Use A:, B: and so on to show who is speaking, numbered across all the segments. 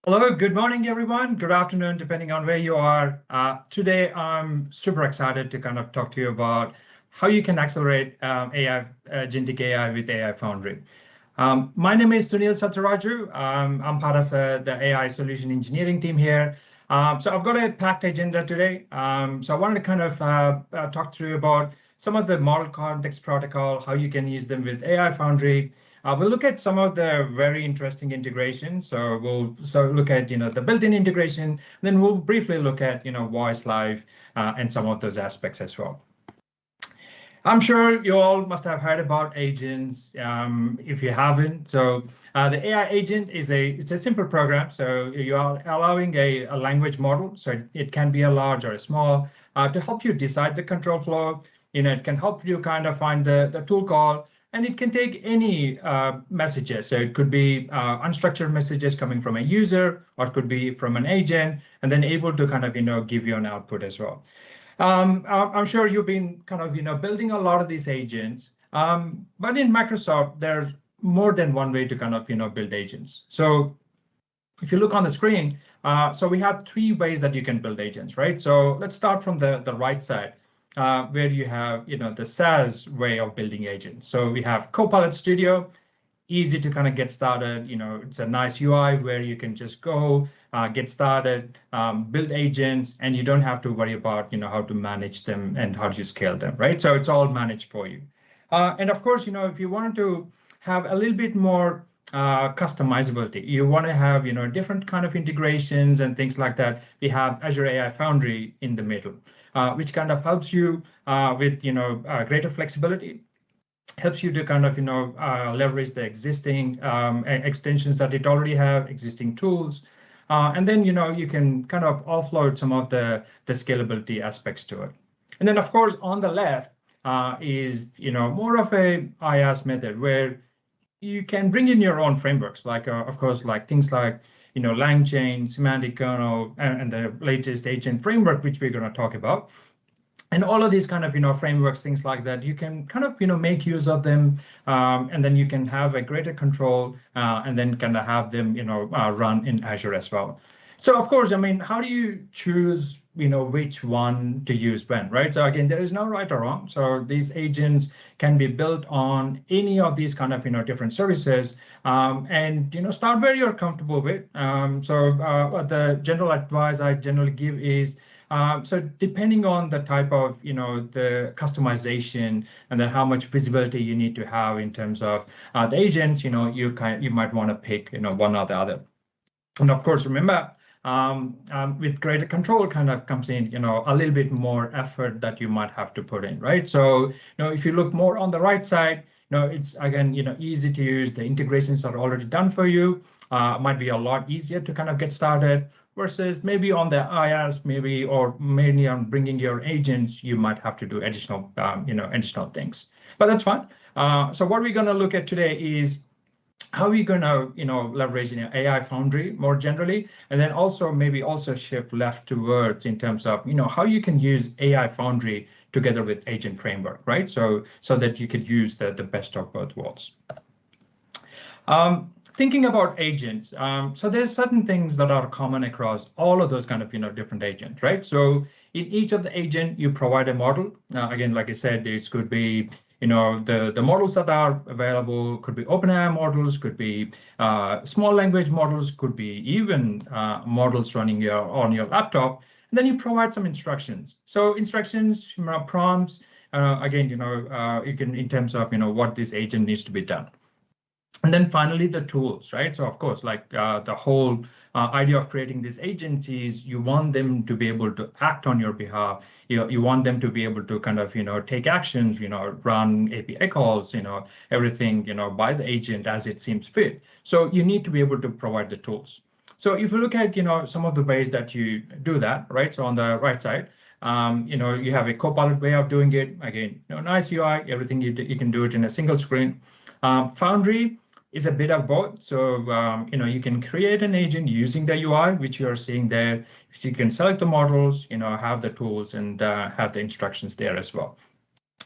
A: Hello, good morning, everyone. Good afternoon, depending on where you are. Today, I'm super excited to kind of talk to you about how you can accelerate AI, Agentic AI with AI Foundry. My name is Sunil Sataraju. I'm part of the AI solution engineering team here. So I've got a packed agenda today. So I wanted to kind of talk to you about some of the model context protocol, how you can use them with AI Foundry. We'll look at some of the very interesting integrations. So we'll look at the built-in integration. Then we'll briefly look at voice live and some of those aspects as well. I'm sure you all must have heard about agents. If you haven't, so the AI agent it's a simple program. So you are allowing a language model, so it can be a large or a small, to help you decide the control flow. It can help you kind of find the tool call, and it can take any messages. So it could be unstructured messages coming from a user, or it could be from an agent, and then able to kind of give you an output as well. I'm sure you've been kind of building a lot of these agents, but in Microsoft there's more than one way to kind of build agents. So if you look on the screen, so we have three ways that you can build agents, right? So let's start from the right side, where you have the SaaS way of building agents. So we have Copilot Studio, easy to kind of get started. It's a nice UI where you can just go get started, build agents, and you don't have to worry about how to manage them and how to scale them, right? So it's all managed for you. And of course, if you wanted to have a little bit more customizability, you want to have different kind of integrations and things like that, we have Azure AI Foundry in the middle, which kind of helps you with greater flexibility, helps you to kind of leverage the existing extensions that it already have, existing tools, and then you can kind of offload some of the scalability aspects to it. And then of course on the left is more of a IaaS method where you can bring in your own frameworks, like of course like things like LangChain, semantic kernel, and the latest agent framework, which we're going to talk about. And all of these kind of frameworks, things like that, you can kind of make use of them, and then you can have a greater control, and then kind of have them run in Azure as well. So of course, I mean, how do you choose which one to use when, right? So again, there is no right or wrong. So these agents can be built on any of these kind of different services, and start where you're comfortable with. So the general advice I generally give is, so depending on the type of the customization, and then how much visibility you need to have in terms of the agents, you might want to pick one or the other. And of course, remember, with greater control kind of comes in a little bit more effort that you might have to put in, right? So if you look more on the right side, it's again easy to use. The integrations are already done for you. Might be a lot easier to kind of get started, versus maybe on the IaaS, maybe, or mainly on bringing your agents, you might have to do additional additional things, but that's fine. So what we're going to look at today is how we're going to leverage AI Foundry more generally, and then also maybe also shift left towards in terms of how you can use AI Foundry together with agent framework, right? So that you could use the best of both worlds. Thinking about agents, so there's certain things that are common across all of those kind of different agents, right? So in each of the agent, you provide a model. Again, like I said, this could be the models that are available, could be OpenAI models, could be small language models, could be even models running on your laptop. And then you provide some instructions. So instructions, prompts, again, you can in terms of what this agent needs to be done. And then finally, the tools, right? So of course, like the whole idea of creating these agencies, you want them to be able to act on your behalf. You want them to be able to kind of take actions, run API calls, everything by the agent as it seems fit. So you need to be able to provide the tools. So if you look at some of the ways that you do that, right? So on the right side, you have a Copilot way of doing it. Again, nice UI, everything you can do it in a single screen. Foundry is a bit of both. So, you can create an agent using the UI, which you're seeing there. You can select the models, have the tools, and have the instructions there as well.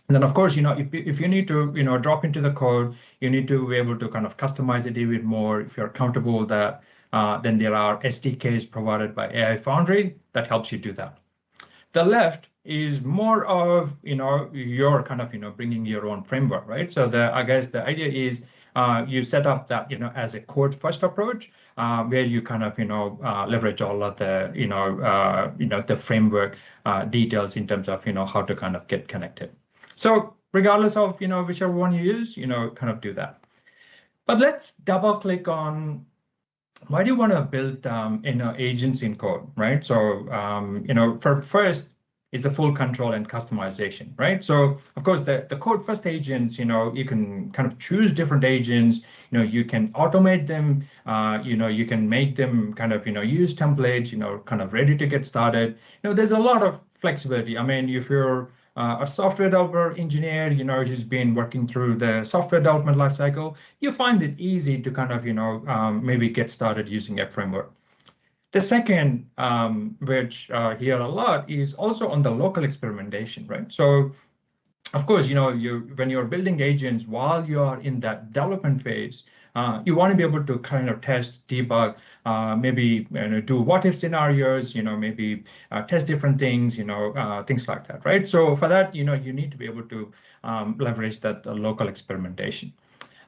A: And then, of course, if you need to, drop into the code, you need to be able to kind of customize it a bit more if you're comfortable with that. Then there are SDKs provided by AI Foundry that helps you do that. The left is more of, your kind of, bringing your own framework, right? So I guess the idea is you set up that, as a code first approach, where you kind of, leverage all of the, the framework details in terms of, how to kind of get connected. So regardless of, whichever one you use, kind of do that. But let's double click on why do you want to build agents in code, right? So for first is the full control and customization, right? So of course the code first agents, you can kind of choose different agents, you can automate them, you can make them kind of use templates, kind of ready to get started. There's a lot of flexibility. I mean, if you're a software developer engineer, who's been working through the software development lifecycle, you find it easy to kind of, maybe get started using a framework. The second, which hear a lot, is also on the local experimentation, right? So, of course, when you're building agents while you are in that development phase, you want to be able to kind of test, debug, maybe do what-if scenarios, maybe test different things, things like that, right? So for that, you need to be able to leverage that local experimentation.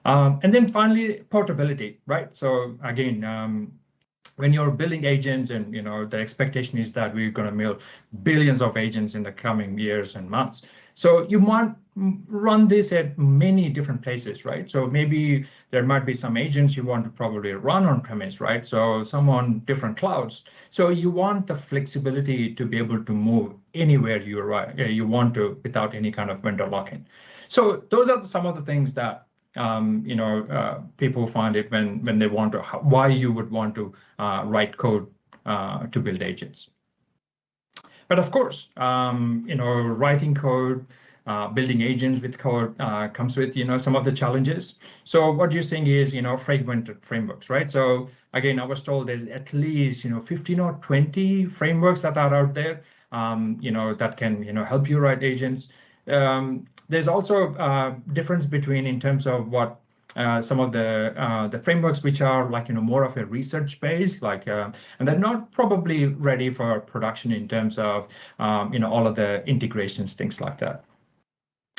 A: And then finally, portability, right? So again, when you're building agents and the expectation is that we're going to build billions of agents in the coming years and months. So you want run this at many different places, right? So maybe there might be some agents you want to probably run on premise, right? So some on different clouds. So you want the flexibility to be able to move anywhere you want to without any kind of vendor lock-in. So those are some of the things that people find it when they want to, why you would want to write code to build agents. But of course, writing code, building agents with code comes with, some of the challenges. So what you're saying is, fragmented frameworks, right? So again, I was told there's at least, 15 or 20 frameworks that are out there, that can, help you write agents. There's also a difference between in terms of what some of the frameworks which are like more of a research base, like and they're not probably ready for production in terms of all of the integrations, things like that.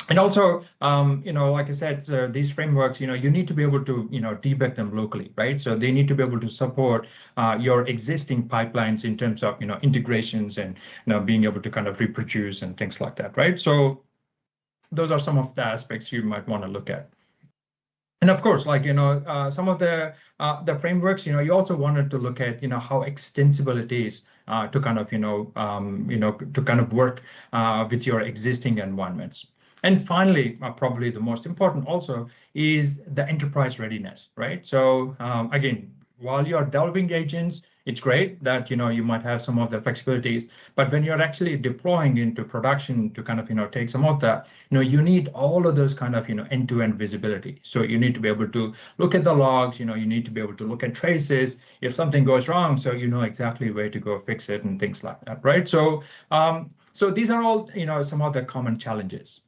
A: And also, like I said, these frameworks, you need to be able to, debug them locally, right? So they need to be able to support your existing pipelines in terms of, integrations and, being able to kind of reproduce and things like that, right? So those are some of the aspects you might want to look at. And of course, like, some of the frameworks, you also wanted to look at, how extensible it is to kind of, to kind of work with your existing environments. And finally, probably the most important also is the enterprise readiness, right? So again, while you're developing agents, it's great that you might have some of the flexibilities, but when you're actually deploying into production to kind of take some of that, you need all of those kind of end-to-end visibility. So you need to be able to look at the logs, you need to be able to look at traces if something goes wrong, so you know exactly where to go fix it and things like that, right? So so these are all some of the common challenges.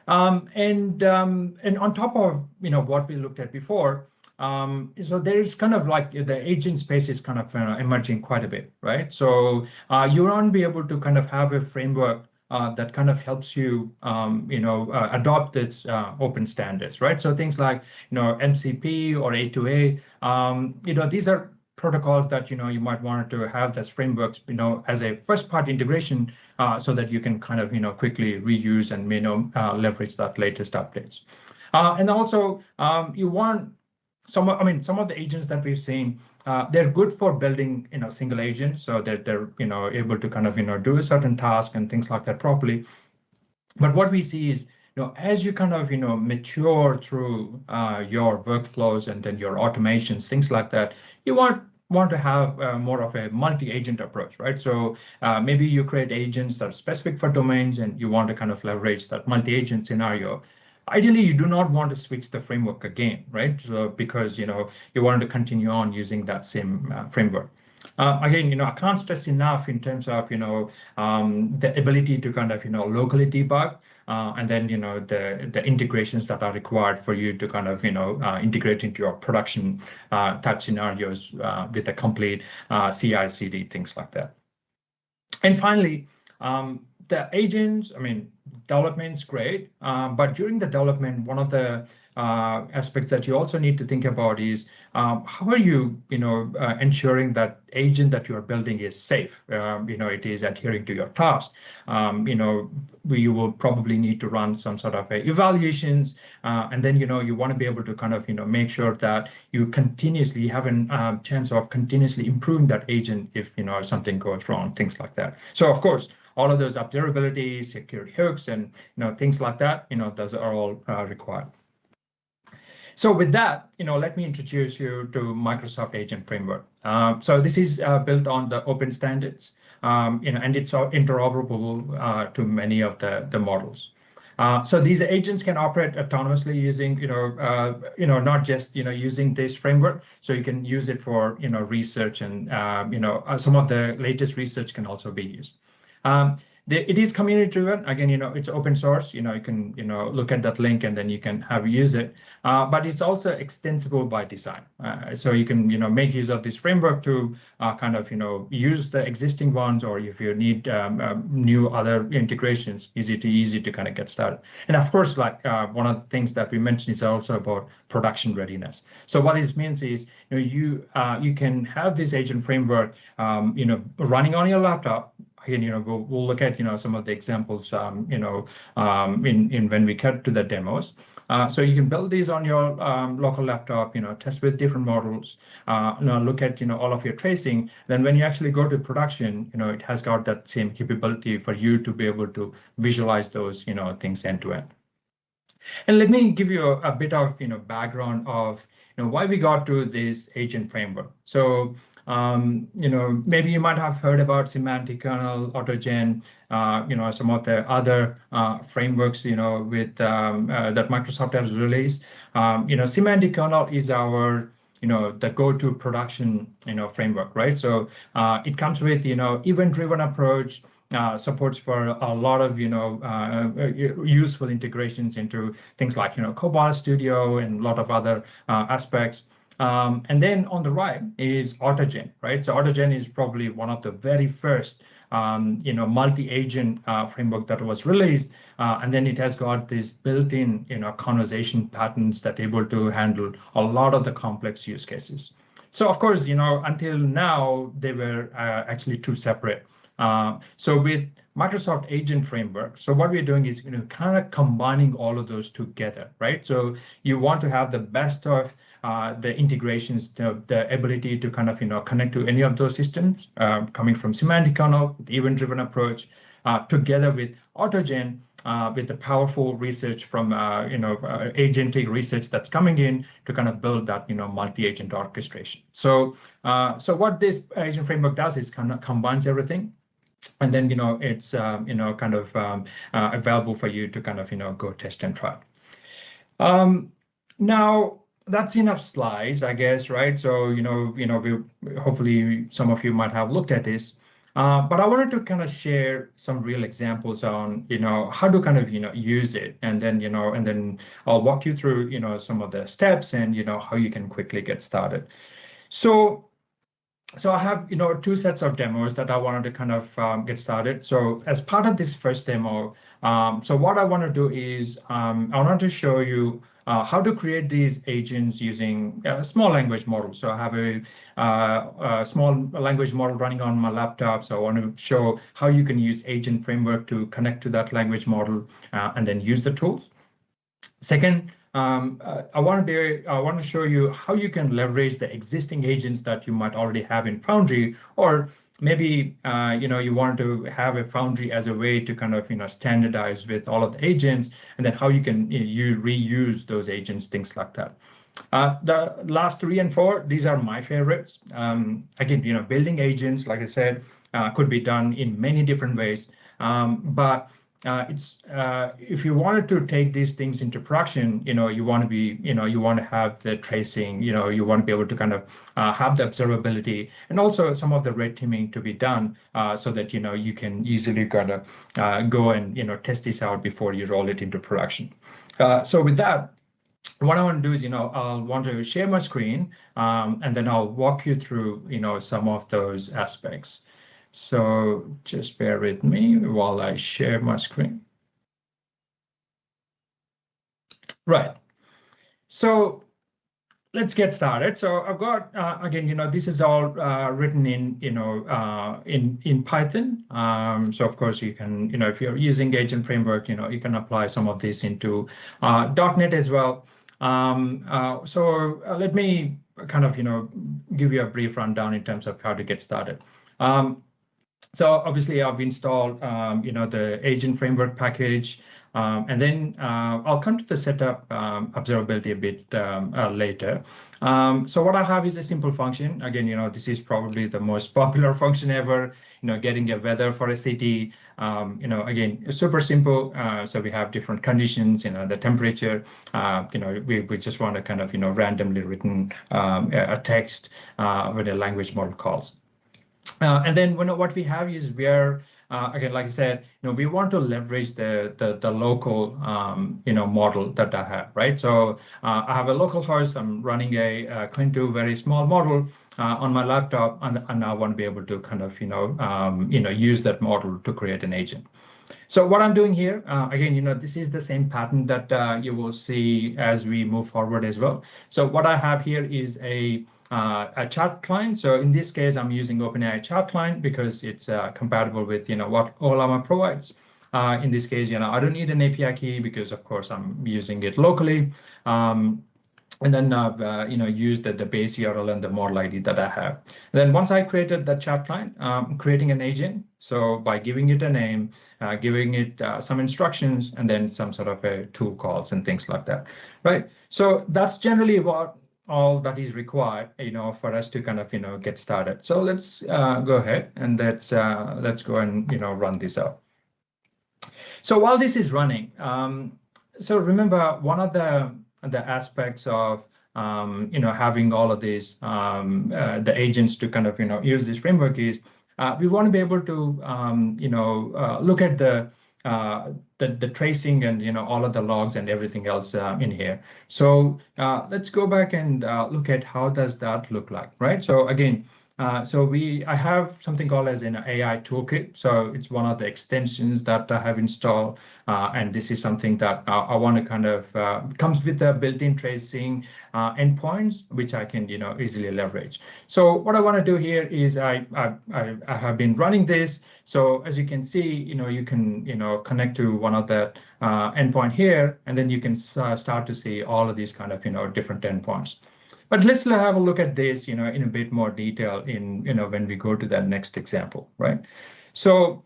A: And on top of what we looked at before. So there's kind of like the agent space is kind of emerging quite a bit, right? So you want to be able to kind of have a framework that kind of helps you, adopt its open standards, right? So things like, MCP or A2A, these are protocols that, you might want to have as frameworks, as a first part integration so that you can kind of, quickly reuse and, leverage that latest updates. And also you want some of the agents that we've seen, they're good for building, single agents, so that they're, able to kind of, do a certain task and things like that properly. But what we see is, as you kind of, mature through your workflows and then your automations, things like that, you want to have more of a multi-agent approach, right? So maybe you create agents that are specific for domains and you want to kind of leverage that multi-agent scenario. Ideally, you do not want to switch the framework again, right? So, because you want to continue on using that same framework. Again, I can't stress enough in terms of the ability to kind of locally debug. and then the integrations that are required for you to kind of integrate into your production type scenarios with a complete CI/CD, things like that. And finally, the agents, I mean, development's great, but during the development, one of the aspects that you also need to think about is how are you, ensuring that agent that you are building is safe. It is adhering to your task. You will probably need to run some sort of evaluations, and then you want to be able to kind of make sure that you continuously have a chance of continuously improving that agent if something goes wrong, things like that. So of course, all of those observability, security hooks, and things like that, those are all required. So with that, let me introduce you to Microsoft Agent Framework. So this is built on the open standards, and it's interoperable to many of the models. So these agents can operate autonomously using, not just using this framework. So you can use it for research, and some of the latest research can also be used. It is community driven. Again, it's open source. You can look at that link and then you can use it. But it's also extensible by design. So you can make use of this framework to kind of use the existing ones, or if you need new other integrations, easy to kind of get started. And of course, like one of the things that we mentioned is also about production readiness. So what this means is you can have this agent framework running on your laptop. Again, we'll look at some of the examples in when we cut to the demos. So you can build these on your local laptop, test with different models, look at all of your tracing. Then when you actually go to production, it has got that same capability for you to be able to visualize those things end to end. And let me give you a bit of background of why we got to this agent framework. So maybe you might have heard about semantic kernel, AutoGen, some of the other frameworks, with that Microsoft has released. Semantic kernel is our, the go-to production, framework, right? So it comes with, event-driven approach, supports for a lot of, useful integrations into things like, Cobalt Studio and a lot of other aspects. And then on the right is AutoGen, right? So AutoGen is probably one of the very first, multi-agent framework that was released. And then it has got this built-in, conversation patterns that are able to handle a lot of the complex use cases. So of course, until now, they were actually two separate. So with Microsoft Agent Framework, so what we're doing is kind of combining all of those together, right? So you want to have the best of the integrations, the ability to kind of connect to any of those systems coming from semantic kernel, the event-driven approach, together with AutoGen, with the powerful research from agentic research that's coming in to kind of build that multi-agent orchestration. So what this agent framework does is kind of combines everything. And then, it's, kind of available for you to kind of, go test and try. Now, that's enough slides, I guess, right? So, hopefully some of you might have looked at this. But I wanted to kind of share some real examples on, how to kind of, use it. And then, I'll walk you through, some of the steps and, how you can quickly get started. So I have, two sets of demos that I wanted to kind of get started. So as part of this first demo, so what I want to do is I want to show you how to create these agents using a small language model. So I have a small language model running on my laptop. So I want to show how you can use Agent Framework to connect to that language model and then use the tools. Second, I want to show you how you can leverage the existing agents that you might already have in Foundry, or maybe you want to have a Foundry as a way to kind of standardize with all of the agents, and then how you can reuse those agents, things like that. The last 3 and 4, these are my favorites. Again, building agents, like I said, could be done in many different ways, but if you wanted to take these things into production, you want to have the tracing, you want to be able to kind of have the observability and also some of the red teaming to be done so that you can easily kind of go and test this out before you roll it into production. So with that, what I want to do is, I'll want to share my screen, and then I'll walk you through, some of those aspects. So just bear with me while I share my screen. Right. So let's get started. So I've got again, this is all written in in Python. So of course you can, if you're using agent framework, you can apply some of this into .NET as well. So let me kind of give you a brief rundown in terms of how to get started. So obviously I've installed the agent framework package, and then I'll come to the setup observability a bit later. So what I have is a simple function. Again, this is probably the most popular function ever. Getting a weather for a city. Again, super simple. So we have different conditions. The temperature. We just want to kind of randomly written a text when a language model calls. And then what we have is again, like I said, we want to leverage the local model that I have, right? So I have a local host. I'm running a Quinto very small model on my laptop, and I want to be able to kind of use that model to create an agent. So what I'm doing here, again, this is the same pattern that you will see as we move forward as well. So what I have here is a chat client. So in this case, I'm using OpenAI chat client because it's compatible with what Olama provides. In this case, I don't need an API key because of course I'm using it locally. And then I've used the base URL and the model ID that I have. And then once I created the chat client, I'm creating an agent. So by giving it a name, giving it some instructions, and then some sort of a tool calls and things like that, right? So that's generally what all that is required, for us to kind of get started. So let's go ahead and let's go and run this out. So while this is running, so remember one of the aspects of having all of these the agents to kind of use this framework is we want to be able to look at the tracing and all of the logs and everything else in here. So let's go back and look at how does that look like, right? So again, I have something called as an AI toolkit. So it's one of the extensions that I have installed, and this is something that I want to kind of comes with the built-in tracing endpoints, which I can easily leverage. So what I want to do here is I have been running this. So as you can see, you can connect to one of the endpoint here, and then you can start to see all of these kind of different endpoints. But let's have a look at this, in a bit more detail when we go to that next example, right? So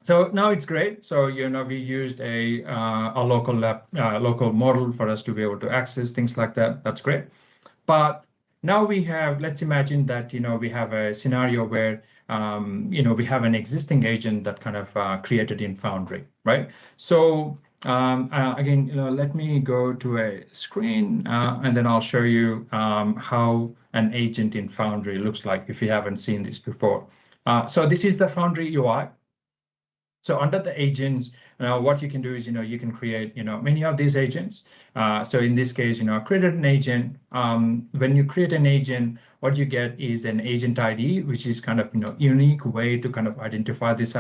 A: now it's great. So we used a local model for us to be able to access things like that. That's great. But now let's imagine that we have a scenario where we have an existing agent that kind of created in Foundry, right? So again, let me go to a screen and then I'll show you how an agent in Foundry looks like if you haven't seen this before. So this is the Foundry UI. So under the agents, what you can do is, you can create, many of these agents. So in this case, I created an agent. When you create an agent, what you get is an agent ID, which is kind of, unique way to kind of identify this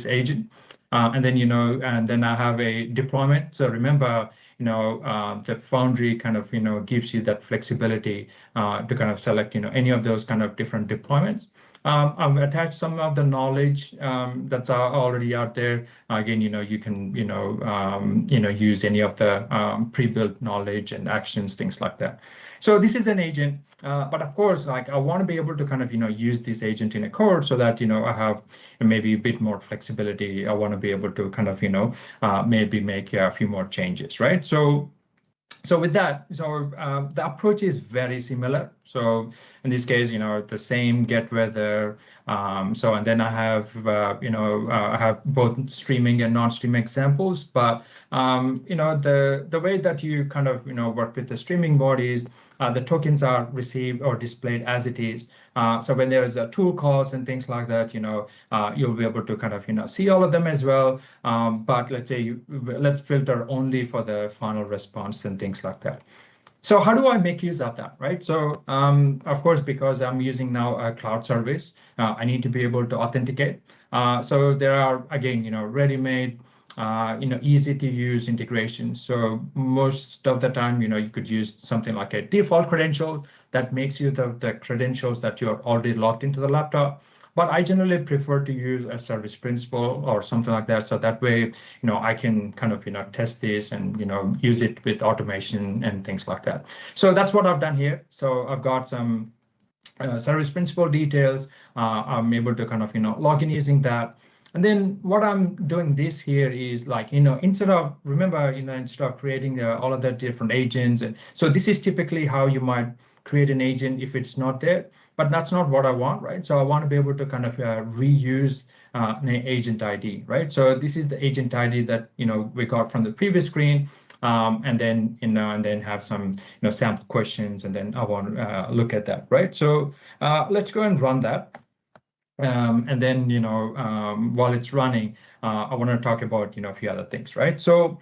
A: agent. And then, and then I have a deployment. So remember, the Foundry kind of, gives you that flexibility to kind of select, any of those kind of different deployments. I've attached some of the knowledge that's already out there. Again, you can, use any of the pre-built knowledge and actions, things like that. So this is an agent, but of course, like I want to be able to kind of, use this agent in a code so that, I have maybe a bit more flexibility. I want to be able to kind of, maybe make a few more changes, right? So So with that, the approach is very similar. So in this case, the same get weather. And then I have, I have both streaming and non-streaming examples. But the way that you kind of work with the streaming mode is the tokens are received or displayed as it is. So when there's a tool calls and things like that, you'll be able to kind of see all of them as well. But let's filter only for the final response and things like that. So how do I make use of that, right? So of course, because I'm using now a cloud service, I need to be able to authenticate. So there are, again, ready-made, easy to use integrations. So most of the time, you could use something like a default credential that makes you the credentials that you're already logged into the laptop. But I generally prefer to use a service principal or something like that. So that way, I can kind of, test this and, use it with automation and things like that. So that's what I've done here. So I've got some service principal details. I'm able to kind of, log in using that. And then what I'm doing this here is like, instead of creating all of the different agents. And so this is typically how you might create an agent if it's not there, but that's not what I want, right? So I want to be able to kind of reuse an agent ID, right? So this is the agent ID that, we got from the previous screen. And then have some, sample questions, and then I want to look at that, right? So let's go and run that. And then, while it's running, I want to talk about, a few other things, right? So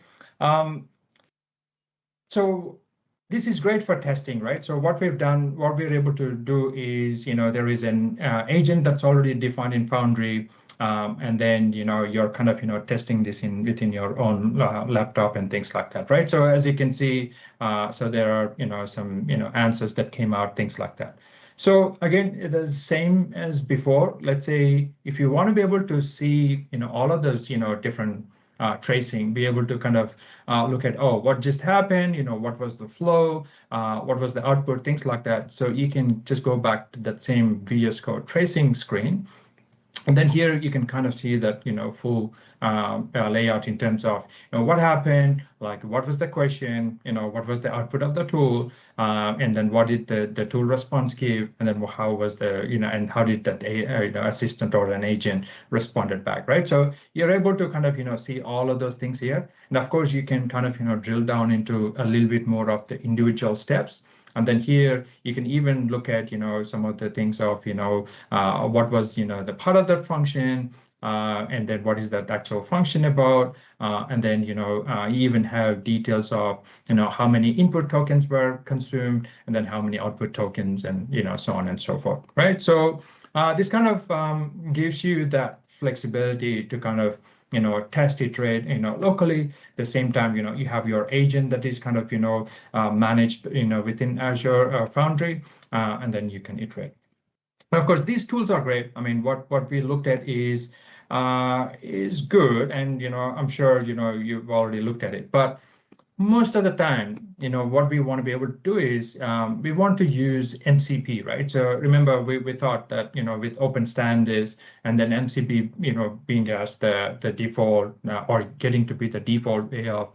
A: this is great for testing, right? So what we're able to do is, there is an agent that's already defined in Foundry. And then, you're kind of, testing this within your own laptop and things like that, right? So as you can see, so there are, some, answers that came out, things like that. So again, it is the same as before. Let's say if you want to be able to see, all of those, different tracing, be able to kind of look at, what just happened, what was the flow, what was the output, things like that. So you can just go back to that same VS Code tracing screen. And then here you can kind of see that, full layout in terms of, what happened, like what was the question, what was the output of the tool, and then what did the tool response give, and then how was the, and how did that assistant or an agent responded back, right? So you're able to kind of, see all of those things here. And of course, you can kind of, drill down into a little bit more of the individual steps. And then here you can even look at, some of the things of, what was, the part of that function, and then what is that actual function about, and then, you even have details of, how many input tokens were consumed, and then how many output tokens, and, so on and so forth, right? So this kind of gives you that flexibility to kind of, test iterate, locally. At the same time, you have your agent that is kind of, managed, within Azure Foundry, and then you can iterate. Of course, these tools are great. I mean, what we looked at is good, and I'm sure you've already looked at it, but most of the time, what we want to be able to do is we want to use MCP, right? So remember, we thought that, with open standards and then MCP, being as the default or getting to be the default way of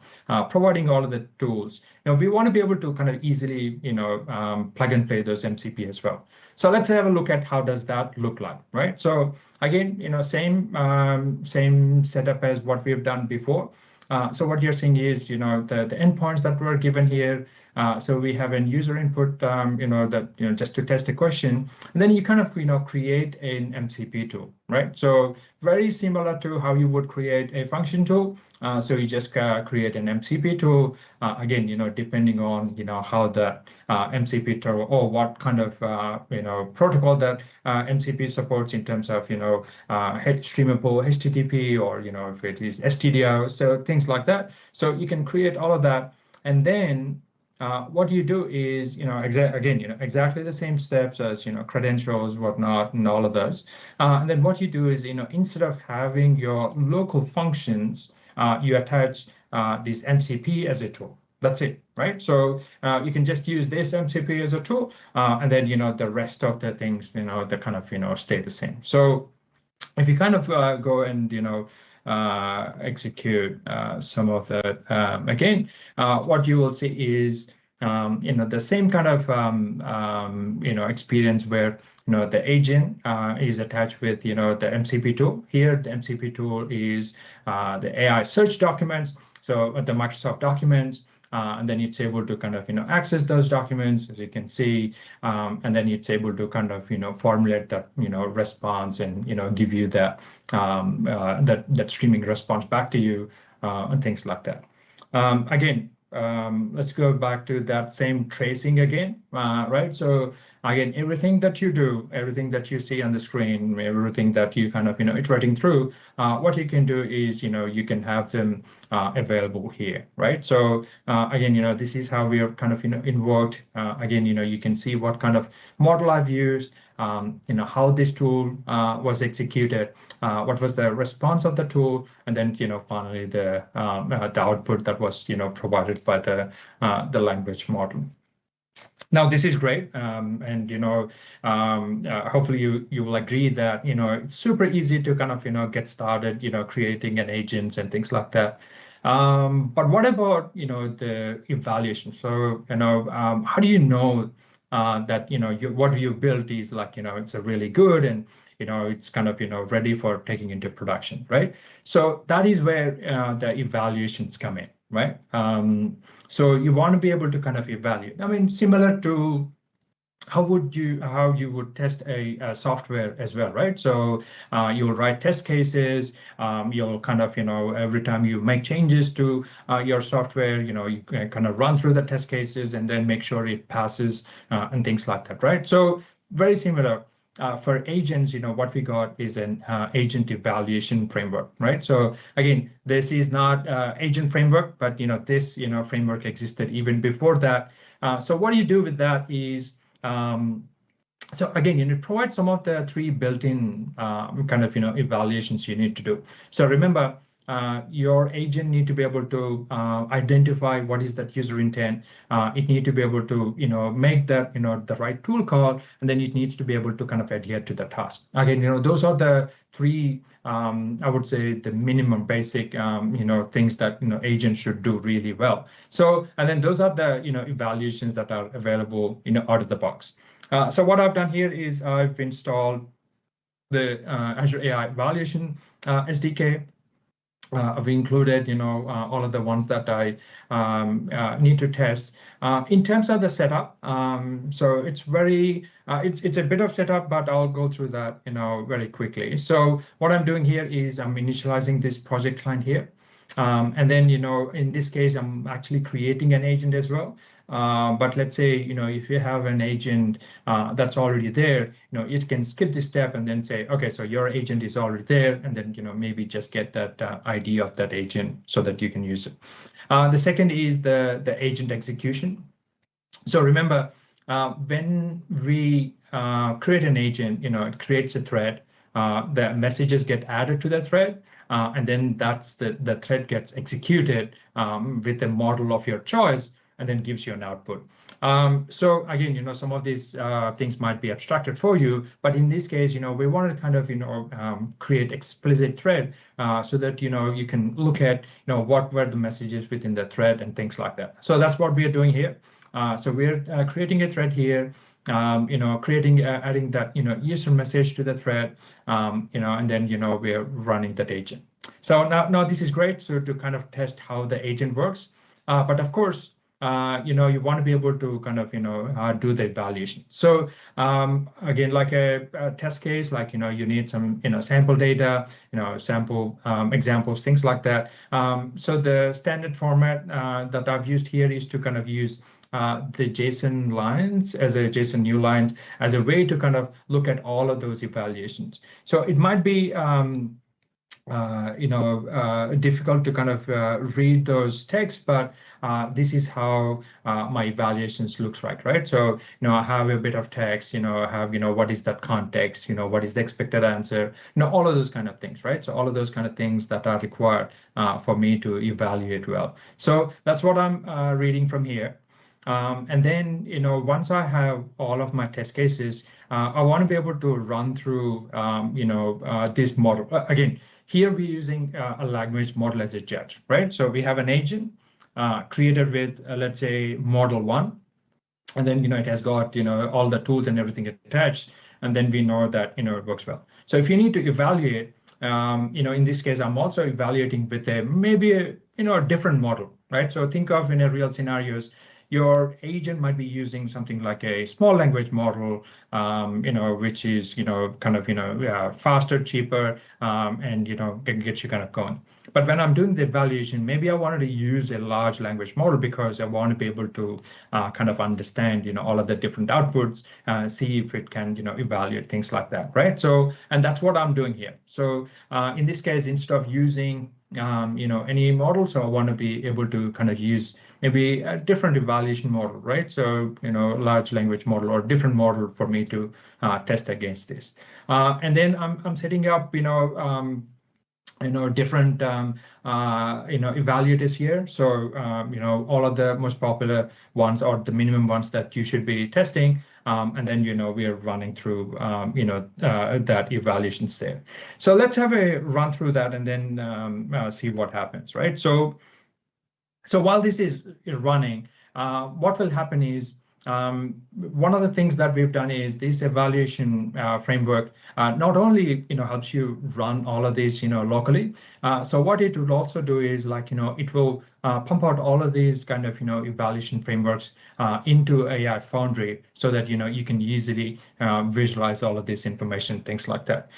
A: providing all of the tools. We want to be able to kind of easily, plug and play those MCP as well. So let's have a look at how does that look like, right? So again, same setup as what we've done before. So what you're seeing is, the endpoints that were given here. So we have an user input, that, just to test a question. And then you kind of, create an MCP tool, right? So very similar to how you would create a function tool. So you just create an MCP tool. Again, depending on, how the MCP tool or what kind of, protocol that MCP supports in terms of, streamable HTTP or, if it is STDO, so things like that. So you can create all of that. And then what you do is, exactly the same steps as, credentials, whatnot, and all of those. And then what you do is, instead of having your local functions, you attach this MCP as a tool. That's it, right? So you can just use this MCP as a tool, and then, the rest of the things, they kind of, stay the same. So if you kind of go and, execute some of that. Again, what you will see is the same kind of experience where the agent is attached with the MCP tool. Here, the MCP tool is the AI search documents. So the Microsoft documents. And then it's able to kind of access those documents, as you can see, and then it's able to kind of formulate that response and give you that that streaming response back to you and things like that. Again, let's go back to that same tracing again, right? So again, everything that you do, everything that you see on the screen, everything that you kind of iterating through, what you can do is you can have them available here, right? So again, this is how we are kind of invoked. Again, you can see what kind of model I've used, how this tool was executed, what was the response of the tool, and then finally the output that was provided by the language model. Now this is great, and hopefully you will agree that it's super easy to kind of get started creating an agent and things like that. But what about the evaluation? So how do you know that what you built is like it's a really good and it's kind of ready for taking into production, right? So that is where the evaluations come in, right? So you want to be able to kind of evaluate. I mean, similar to how you would test a software as well, right? So you'll write test cases. You'll kind of every time you make changes to your software, you can kind of run through the test cases and then make sure it passes and things like that, right? So very similar. For agents, what we got is an agent evaluation framework, right? So again, this is not agent framework, but this framework existed even before that. So what you do with that is so again, it provides some of the three built-in kind of evaluations you need to do. So remember, your agent need to be able to identify what is that user intent. It need to be able to make that the right tool call, and then it needs to be able to kind of adhere to the task. Again, those are the three I would say the minimum basic things that agents should do really well. So and then those are the evaluations that are available out of the box. So what I've done here is I've installed the Azure AI Evaluation SDK. I've included, all of the ones that I need to test. In terms of the setup, so it's very, it's a bit of setup, but I'll go through that, very quickly. So what I'm doing here is I'm initializing this project client here. And then, in this case, I'm actually creating an agent as well. But let's say, if you have an agent that's already there, it can skip this step and then say, okay, so your agent is already there, and then, maybe just get that ID of that agent so that you can use it. The second is the agent execution. So remember, when we create an agent, it creates a thread. The messages get added to the thread. And then that's the thread gets executed with a model of your choice and then gives you an output. So again, some of these things might be abstracted for you, but in this case, we want to kind of, create explicit thread so that, you can look at, what were the messages within the thread and things like that. So that's what we are doing here. So we're creating a thread here. Adding that, user message to the thread, and then, we're running that agent. So now this is great. So to kind of test how the agent works, but of course, you want to be able to kind of, do the evaluation. So again, like a test case, like, you need some, sample data, sample examples, things like that. So the standard format that I've used here is to kind of use the JSON lines as a JSON new lines as a way to kind of look at all of those evaluations. So it might be difficult to kind of read those texts, but this is how my evaluations looks like, right? So I have a bit of text, I have what is that context, what is the expected answer, all of those kind of things, right? So all of those kind of things that are required for me to evaluate well. So that's what I'm reading from here. And then, once I have all of my test cases, I want to be able to run through, this model. Again, here we're using a language model as a judge, right? So we have an agent created with, let's say, model 1. And then, it has got, all the tools and everything attached. And then we know that, it works well. So if you need to evaluate, in this case, I'm also evaluating with maybe a different model, right? So think of in a real scenarios, your agent might be using something like a small language model, which is, kind of, faster, cheaper, and, can get you kind of going. But when I'm doing the evaluation, maybe I wanted to use a large language model because I want to be able to kind of understand, all of the different outputs, see if it can, evaluate things like that, right? So, and that's what I'm doing here. So in this case, instead of using, any model, so I want to be able to kind of use maybe a different evaluation model, right? So, large language model or different model for me to test against this. And then I'm setting up, different evaluators here. So all of the most popular ones or the minimum ones that you should be testing, and then we are running through that evaluations there. So let's have a run through that and then see what happens, right? So while this is running, what will happen is one of the things that we've done is this evaluation framework not only helps you run all of these locally. So what it will also do is it will pump out all of these kind of evaluation frameworks into AI Foundry so that you can easily visualize all of this information, things like that.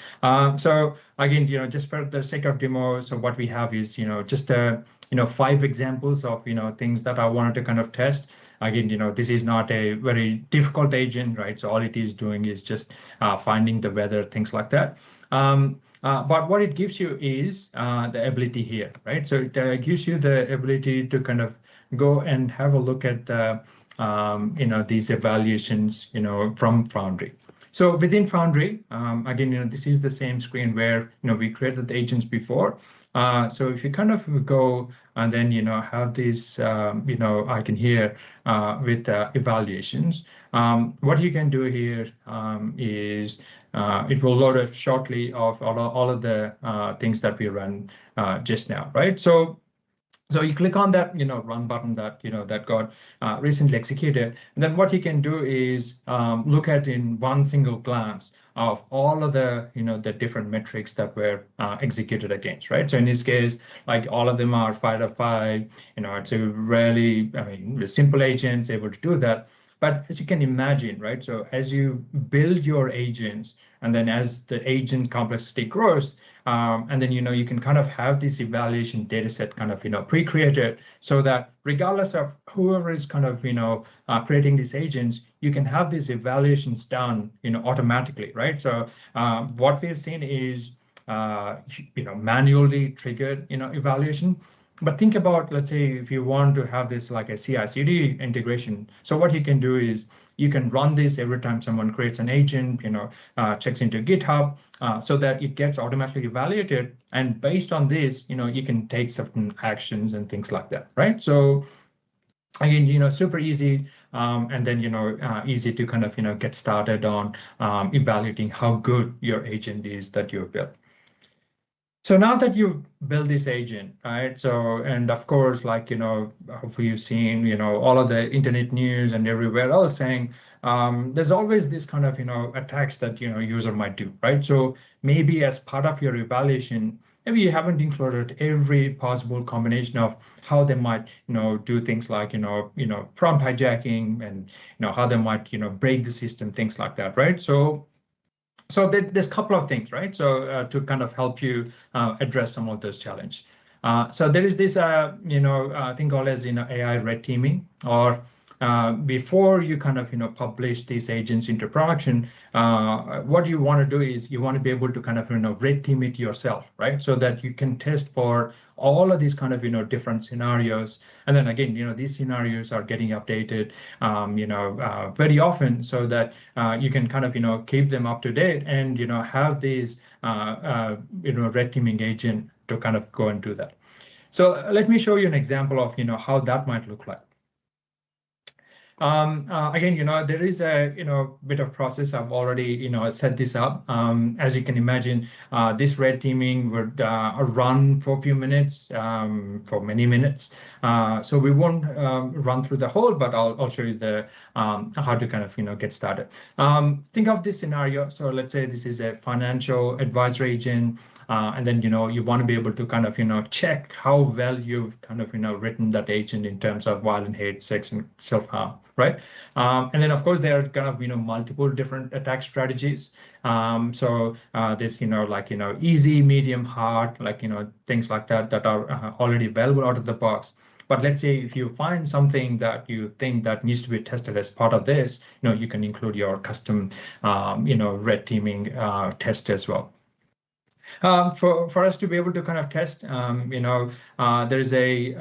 A: So again, just for the sake of demo, so what we have is just 5 examples of things that I wanted to kind of test. Again, this is not a very difficult agent, right? So all it is doing is just finding the weather, things like that. But what it gives you is the ability here, right? So it gives you the ability to kind of go and have a look at these evaluations, from Foundry. So within Foundry, again, this is the same screen where we created the agents before. So if you kind of go and then have this icon here with evaluations, what you can do here is it will load up shortly of all of the things that we ran just now, right? So you click on that run button that that got recently executed, and then what you can do is look at in one single glance of all of the the different metrics that were executed against, right? So in this case, like all of them are 5 out of 5. It's a really, with simple agents able to do that. But as you can imagine, right? So as you build your agents, and then as the agent complexity grows, and then you can kind of have this evaluation data set kind of pre-created, so that regardless of whoever is kind of creating these agents, you can have these evaluations done automatically, right? So what we've seen is manually triggered evaluation. But think about, let's say, if you want to have this like a CI/CD integration. So what you can do is you can run this every time someone creates an agent, checks into GitHub, so that it gets automatically evaluated. And based on this, you can take certain actions and things like that, right? So again, super easy, and then easy to kind of get started on evaluating how good your agent is that you've built. So now that you've built this agent, right? So, and of course, hopefully you've seen, all of the internet news and everywhere else saying, there's always this kind of, attacks that, user might do, right? So maybe as part of your evaluation, maybe you haven't included every possible combination of how they might, do things like, prompt hijacking and, how they might, break the system, things like that, right? So there's a couple of things, right? So to kind of help you address some of those challenges. So there is this, thing called as AI red teaming, or before you kind of publish these agents into production, what you want to do is you want to be able to kind of red team it yourself, right? So that you can test for all of these kind of different scenarios, and then again these scenarios are getting updated very often, so that you can kind of keep them up to date and have these red teaming agent to kind of go and do that. So let me show you an example of how that might look like. Again, there is a bit of process. I've already set this up. As you can imagine, this red teaming would run for a few minutes, for many minutes. So we won't run through the whole, but I'll show you the how to kind of get started. Think of this scenario. So let's say this is a financial advisor agent. And then you want to be able to kind of check how well you've kind of written that agent in terms of violent hate, sex, and self-harm, right? And then of course there are kind of multiple different attack strategies. So there's like easy, medium, hard, like things like that that are already available out of the box. But let's say if you find something that you think that needs to be tested as part of this, you can include your custom red teaming test as well. For us to be able to kind of test, there's again,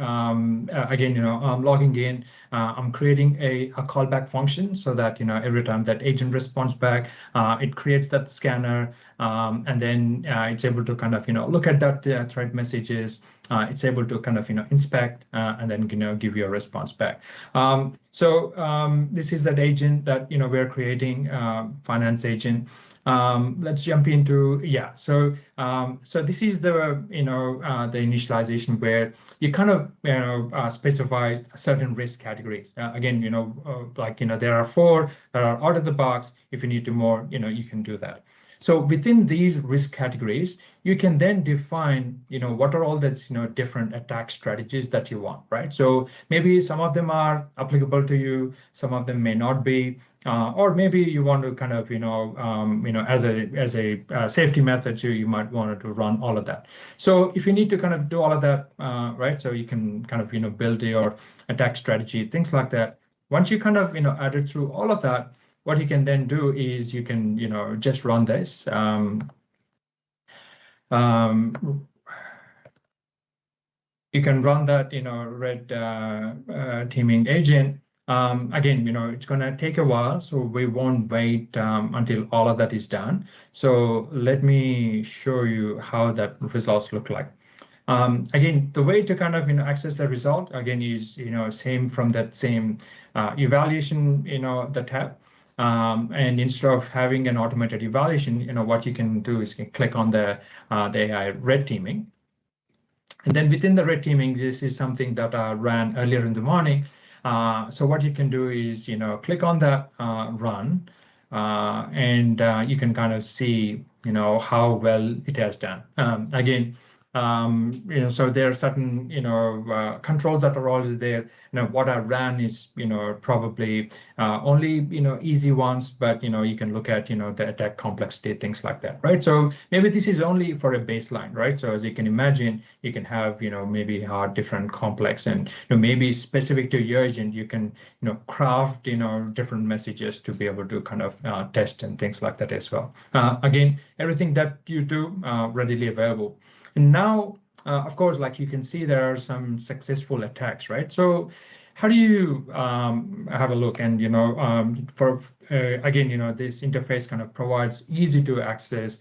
A: I'm logging in, I'm creating a callback function so that, every time that agent responds back, it creates that scanner, and then it's able to kind of, look at that thread messages, it's able to kind of, inspect, and then, give you a response back. So this is that agent that, we're creating, finance agent. Let's jump into, so this is the the initialization where you kind of specify certain risk categories. Again, like there are 4 that are out of the box. If you need to more, you can do that. So within these risk categories, you can then define, what are all those, different attack strategies that you want, right? So maybe some of them are applicable to you, some of them may not be, or maybe you want to kind of, as a safety method, you might want to run all of that. So if you need to kind of do all of that, right? So you can kind of, build your attack strategy, things like that. Once you kind of, add it through all of that, what you can then do is you can, just run this. You can run that, red teaming agent. Again, it's going to take a while, so we won't wait until all of that is done. So let me show you how that results look like. Again, the way to kind of access the result again is same from that same evaluation the tab. And instead of having an automated evaluation, what you can do is you can click on the AI red teaming. And then within the red teaming, this is something that ran earlier in the morning. So what you can do is, click on that run, and you can kind of see, how well it has done. Again, so there are certain, controls that are always there. What I ran is, probably only, easy ones, but, you can look at, the attack complexity, things like that, right? So maybe this is only for a baseline, right? So as you can imagine, you can have, maybe hard, different, complex, and, maybe specific to your agent, you can, craft, different messages to be able to kind of test and things like that as well. Again, everything that you do readily available. And now, of course, like you can see, there are some successful attacks, right? So how do you have a look? And, for again, this interface kind of provides easy to access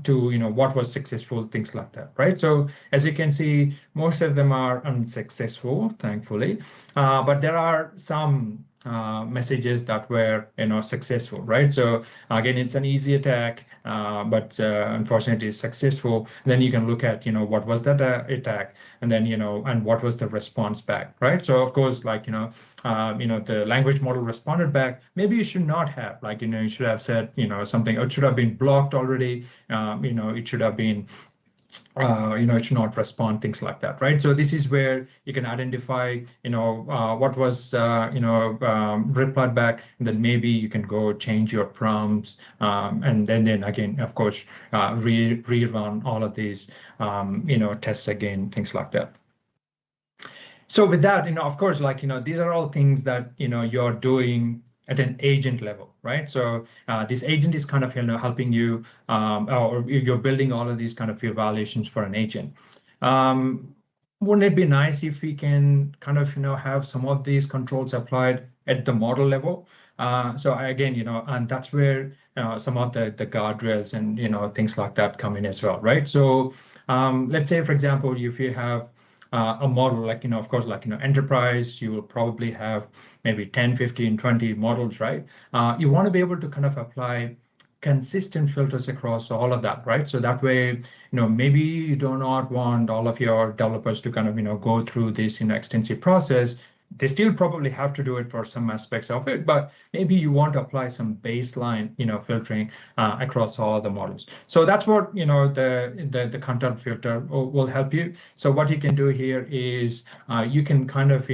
A: to, what was successful, things like that, right? So as you can see, most of them are unsuccessful, thankfully, but there are some messages that were successful, right? So again, it's an easy attack, but unfortunately it's successful. Then you can look at what was that attack, and then and what was the response back, right? So of course, like the language model responded back. Maybe you should not have, like you should have said something. It should have been blocked already. It should have been it should not respond, things like that, right? So this is where you can identify, what was, replied back, and then maybe you can go change your prompts, and then again, of course, rerun all of these, tests again, things like that. So with that, of course, like, these are all things that, you're doing at an agent level, right? So this agent is kind of, helping you, or you're building all of these kind of evaluations for an agent. Wouldn't it be nice if we can kind of, have some of these controls applied at the model level? So again, and that's where some of the guardrails and, things like that come in as well, right? So let's say, for example, if you have a model like, of course, like, enterprise, you will probably have maybe 10, 15, 20 models, right? You want to be able to kind of apply consistent filters across all of that, right? So that way, maybe you do not want all of your developers to kind of, go through this, extensive process. They still probably have to do it for some aspects of it, but maybe you want to apply some baseline, filtering across all the models. So that's what, the content filter will help you. So what you can do here is you can kind of,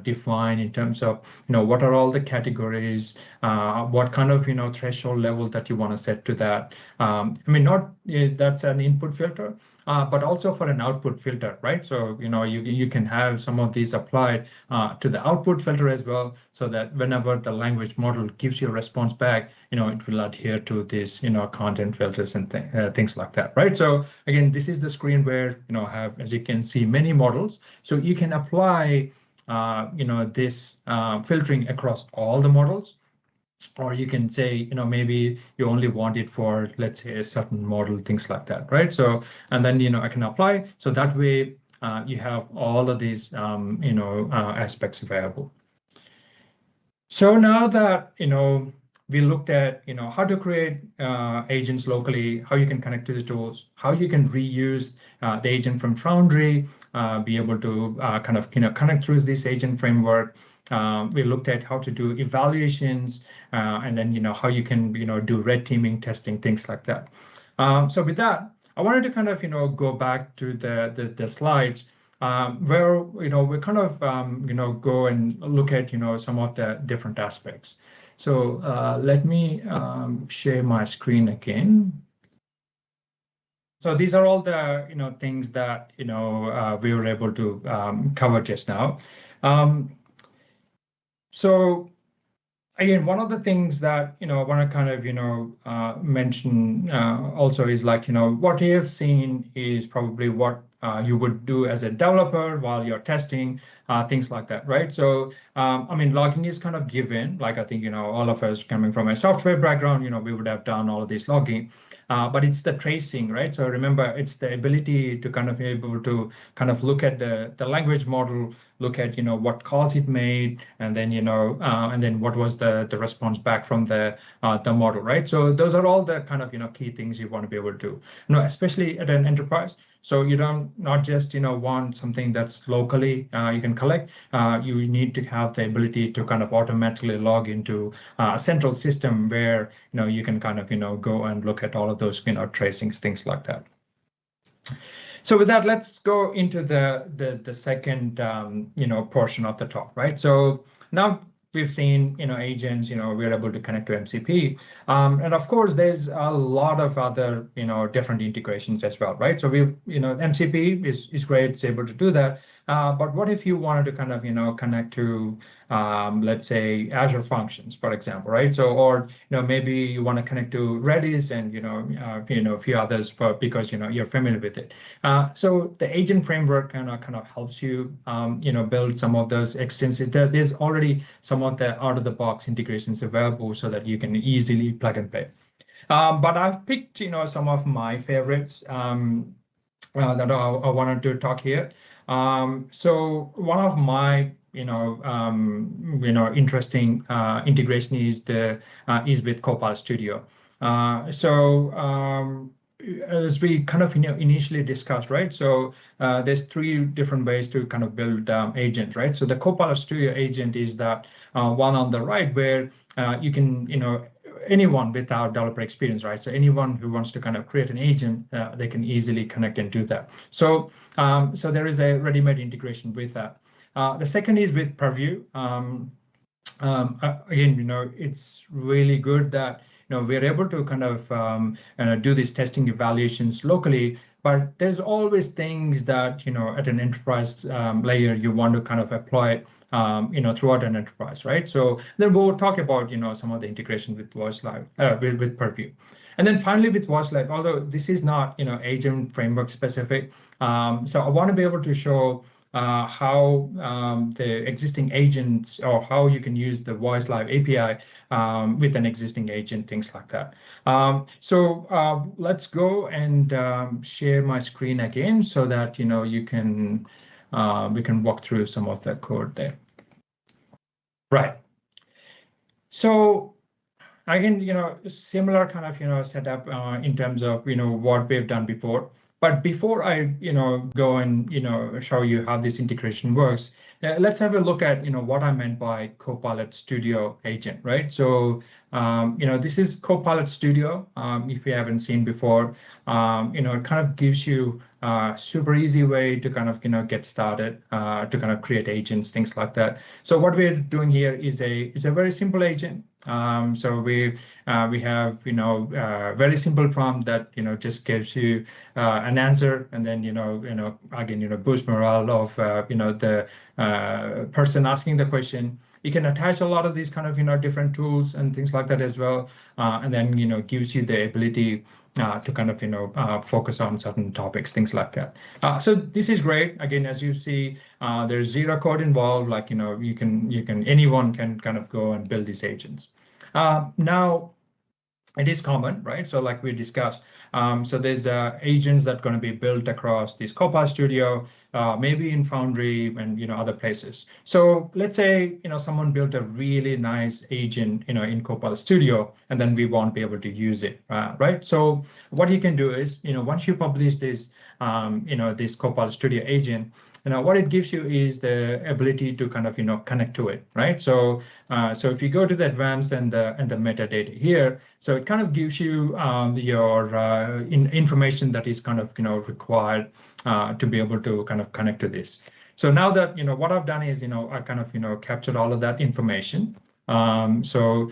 A: define in terms of, what are all the categories, what kind of, threshold level that you want to set to that. I mean, not that's an input filter, but also for an output filter, right? So, you can have some of these applied to the output filter as well, so that whenever the language model gives you a response back, it will adhere to this, content filters and things like that, right? So again, this is the screen where, I have, as you can see, many models. So you can apply, this filtering across all the models. Or you can say, maybe you only want it for, let's say, a certain model, things like that, right? So, and then, I can apply. So that way, you have all of these, aspects available. So now that, we looked at, how to create agents locally, how you can connect to the tools, how you can reuse the agent from Foundry, be able to kind of, connect through this agent framework. We looked at how to do evaluations, and then, how you can, do red teaming testing, things like that. So with that, I wanted to kind of, go back to the slides where, we kind of, go and look at, some of the different aspects. So let me share my screen again. So these are all the, things that, we were able to cover just now. So again, one of the things that, I want to kind of, mention also is like, what you have seen is probably what you would do as a developer while you're testing, things like that, right? So, I mean, logging is kind of given, like I think, all of us coming from a software background, we would have done all of this logging. But it's the tracing, right? So remember, it's the ability to kind of be able to kind of look at the language model, look at, what calls it made, and then, and then what was the response back from the model, right? So those are all the kind of, key things you want to be able to do, especially at an enterprise. So you don't not just, want something that's locally you can collect. You need to have the ability to kind of automatically log into a central system where, you can kind of, go and look at all of those, tracings, things like that. So with that, let's go into the second, portion of the talk, right? So now we've seen, agents, we're able to connect to MCP. And of course, there's a lot of other, different integrations as well, right? So we've, MCP is great, it's able to do that. But what if you wanted to kind of, connect to, let's say, Azure Functions, for example, right? So, or, maybe you want to connect to Redis and, a few others because, you're familiar with it. So the agent framework kind of helps you, build some of those extensive, there's already some of the out-of-the-box integrations available so that you can easily plug and play. But I've picked, some of my favorites that I wanted to talk here. So one of my interesting integration is with Copilot Studio. As we kind of initially discussed, right? So there's three different ways to kind of build agents, right? So the Copilot Studio agent is that one on the right where you can, anyone without developer experience, right? So anyone who wants to kind of create an agent, they can easily connect and do that. So so there is a ready-made integration with that. The second is with Purview. Again, it's really good that we're able to kind of do these testing evaluations locally, but there's always things that at an enterprise layer you want to kind of apply throughout an enterprise, right? So then we'll talk about some of the integration with VoiceLive, with Purview. And then finally with VoiceLive, although this is not agent framework specific, so I want to be able to show how the existing agents or how you can use the VoiceLive API with an existing agent, things like that. So let's go and share my screen again so that you can we can walk through some of the code there. Right. So again, similar kind of, setup in terms of, what we've done before. But before I, go and, show you how this integration works, let's have a look at, what I meant by Copilot Studio agent, right? So, this is Copilot Studio. If you haven't seen before, it kind of gives you a super easy way to kind of, get started, to kind of create agents, things like that. So what we're doing here is a very simple agent. So we have very simple prompt that just gives you an answer, and then again boost morale of the person asking the question. You can attach a lot of these kind of different tools and things like that as well, and then gives you the ability to kind of focus on certain topics, things like that. So this is great. Again, as you see, there's zero code involved. Like anyone can kind of go and build these agents. Now, it is common, right? So like we discussed, so there's agents that are going to be built across this Copilot Studio, maybe in Foundry and other places. So let's say someone built a really nice agent in Copilot Studio, and then we won't be able to use it, right? So what you can do is once you publish this this Copilot Studio agent, what it gives you is the ability to kind of connect to it, right? So so if you go to the advanced and the metadata here, so it kind of gives you your information that is kind of required to be able to kind of connect to this. So now that what I've done is I kind of captured all of that information. So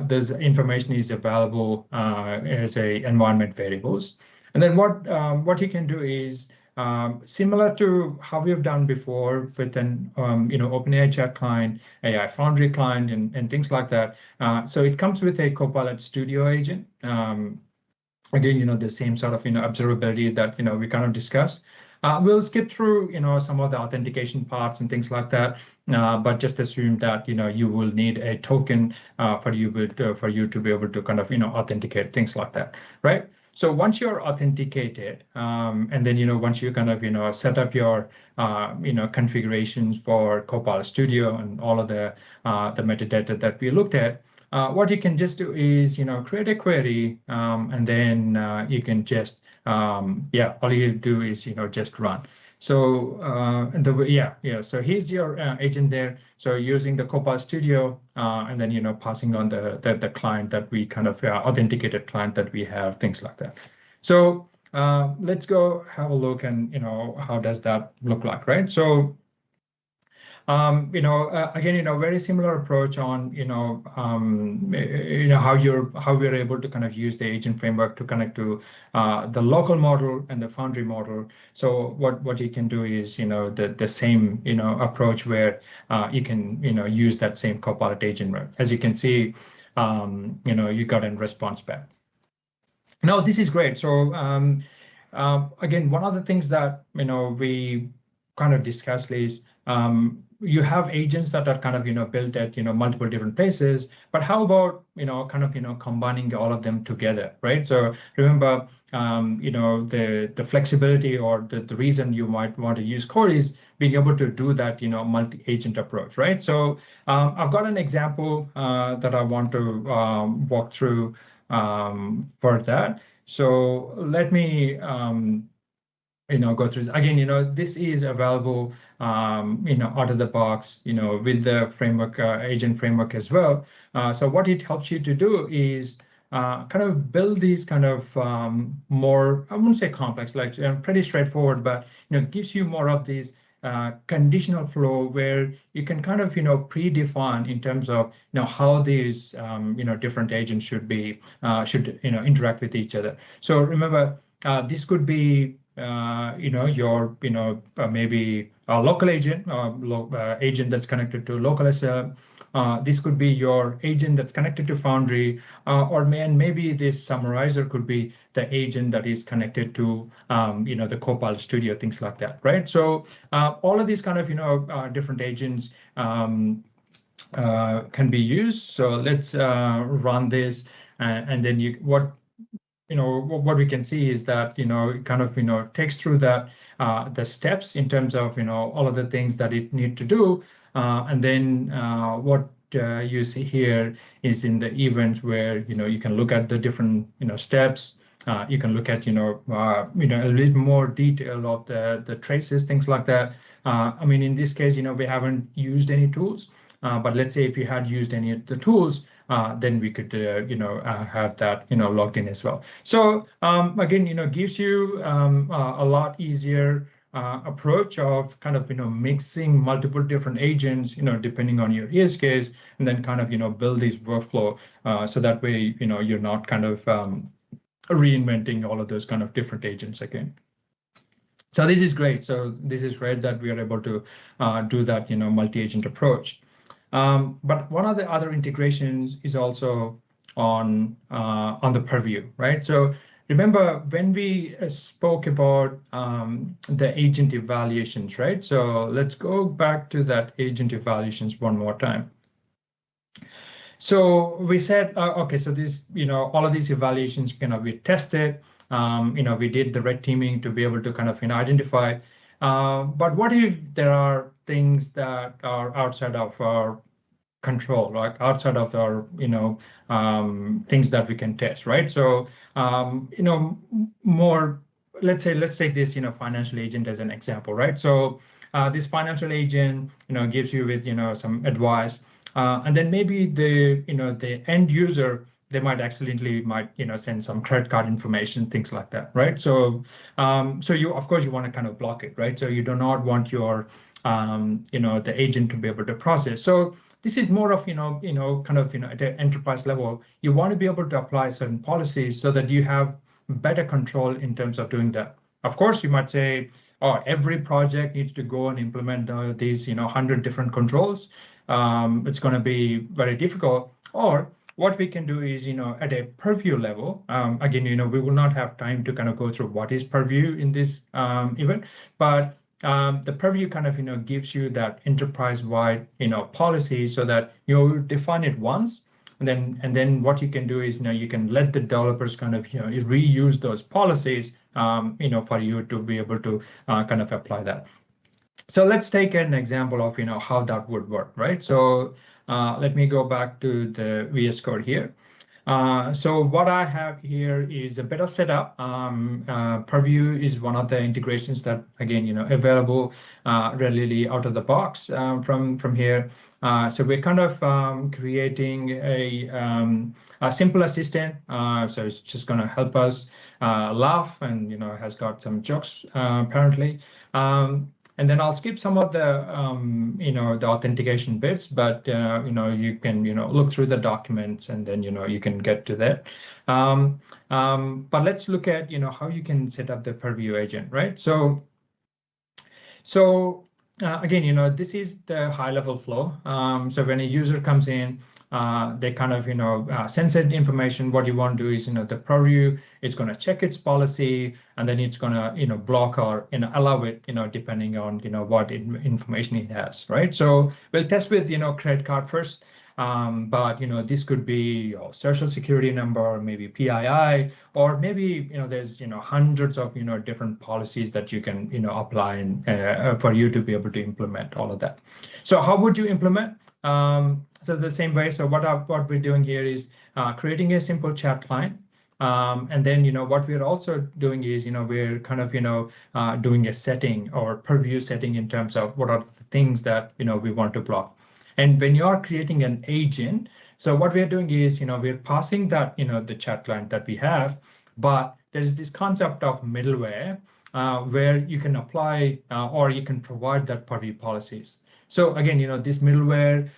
A: this information is available as a environment variables, and then what you can do is similar to how we've done before with an OpenAI chat client, AI Foundry client, and things like that. So it comes with a Copilot Studio agent. Again, the same sort of observability that we kind of discussed. We'll skip through some of the authentication parts and things like that, but just assume that you will need a token for you to be able to kind of authenticate things like that, right? So once you're authenticated, and then once you kind of set up your configurations for Copilot Studio and all of the metadata that we looked at, what you can just do is create a query, and then you can just all you do is just run. So so here's your agent there. So using the Copilot Studio, and then passing on the client that we kind of authenticated client that we have, things like that. So let's go have a look and how does that look like, right? So again, very similar approach on, how we're able to kind of use the agent framework to connect to the local model and the Foundry model. So what you can do is, the same, approach where you can, use that same Copilot agent. As you can see, you got a response back. Now, this is great. So again, one of the things that, we kind of discussed is, you have agents that are kind of built at multiple different places, but how about kind of combining all of them together, right? So remember, the flexibility or the reason you might want to use core is being able to do that multi-agent approach, right? So I've got an example that I want to walk through for that. So let me go through this. Again, this is available out of the box with the framework, agent framework as well. So what it helps you to do is kind of build these kind of more, I wouldn't say complex, like pretty straightforward, but gives you more of these conditional flow where you can kind of predefine in terms of how these different agents should interact with each other. So remember, this could be your maybe a local agent, agent that's connected to local SL. This could be your agent that's connected to Foundry, or maybe this summarizer could be the agent that is connected to the Copilot Studio, things like that, right? So all of these kind of different agents can be used. So let's run this, and then what we can see is that, it kind of, takes through that, the steps in terms of, all of the things that it need to do. And then what you see here is in the events where, you can look at the different, steps. You can look at, a little more detail of the traces, things like that. I mean, in this case, we haven't used any tools, but let's say if you had used any of the tools, then we could, have that, logged in as well. So again, gives you a lot easier approach of kind of, mixing multiple different agents, depending on your use case, and then kind of, build this workflow so that way, you're not kind of reinventing all of those kind of different agents again. So this is great. So this is great that we are able to do that, multi-agent approach. But one of the other integrations is also on the purview, right? So remember when we spoke about the agent evaluations, right? So let's go back to that agent evaluations one more time. So we said, okay, so this, all of these evaluations we tested. We did the red teaming to be able to kind of identify. But what if there are things that are outside of our control, like outside of our things that we can test, right? So more, let's take this financial agent as an example, right? So this financial agent gives you with some advice, and then maybe the end user, they might accidentally send some credit card information, things like that, right? So so you, of course, you want to kind of block it, right? So you do not want your the agent to be able to process. So this is more of kind of at the enterprise level, you want to be able to apply certain policies so that you have better control in terms of doing that. Of course, you might say, oh, every project needs to go and implement these 100 different controls. It's going to be very difficult. Or what we can do is, at a purview level, again, we will not have time to kind of go through what is purview in this event, but the purview kind of gives you that enterprise-wide policy so that you define it once, and then what you can do is you can let the developers kind of reuse those policies for you to be able to kind of apply that. So let's take an example of how that would work, right? So let me go back to the VS Code here. So what I have here is a bit of setup. Purview is one of the integrations that, again, available readily out of the box from here. So we're kind of creating a simple assistant. So it's just going to help us laugh, and has got some jokes apparently. And then I'll skip some of the the authentication bits, but you can look through the documents, and then you can get to that. But let's look at how you can set up the purview agent, right? So again, this is the high level flow. So when a user comes in, they kind of send information. What you want to do is the purview is going to check its policy, and then it's going to block or allow it depending on what information it has, right? So we'll test with credit card first, but this could be your social security number, maybe PII, or maybe there's hundreds of different policies that you can apply and for you to be able to implement all of that. So how would you implement? So the same way, so what we're doing here is creating a simple chat client. And then, what we're also doing is, we're kind of, doing a setting or purview setting in terms of what are the things that, we want to block. And when you are creating an agent, so what we're doing is, we're passing that, the chat client that we have, but there's this concept of middleware where you can apply or you can provide that purview policies. So again, this middleware